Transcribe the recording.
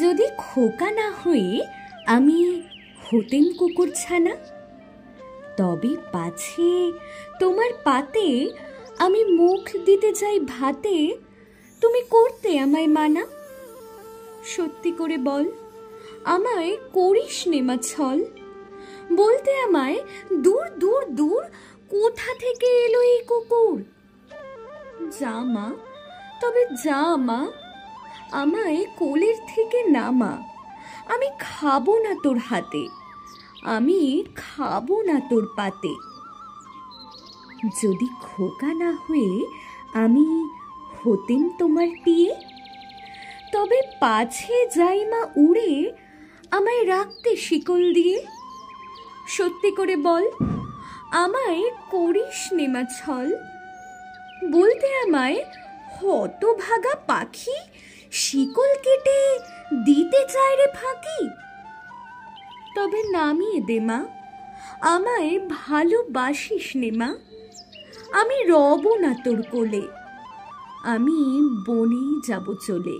যদি খোকা না হয়ে আমি হতেম কুকুরছানা, তবে পাছে তোমার পাতে আমি মুখ দিতে চাই ভাতে, তুমি করতে আমায় মানা। সত্যি করে বল, আমায় করিস নে মা ছল, বলতে আমায় দূর দূর দূর কোথা থেকে এলো এই কুকুর। যা মা, তবে যা মা, আমায় কোলের থেকে নামা, আমি খাবো না তোর হাতে, আমি খাবো না তোর পাতে। যদি খোকা না হয়ে আমি হতেম তোমার টিয়ে, তবে পাছে যাই মা উড়ে আমায় রাখতে শিকল দিয়ে। সত্যি করে বল, আমায় করিস নে মা ছল, বলতে আমায় হতভাগা পাখি শিকল কেটে দিতে চায় রে ফাঁকি। তবে নামিয়ে দে মা, আমায় ভালোবাসিস নে মা, আমি রব না তোর কোলে, আমি বনেই যাব চলে।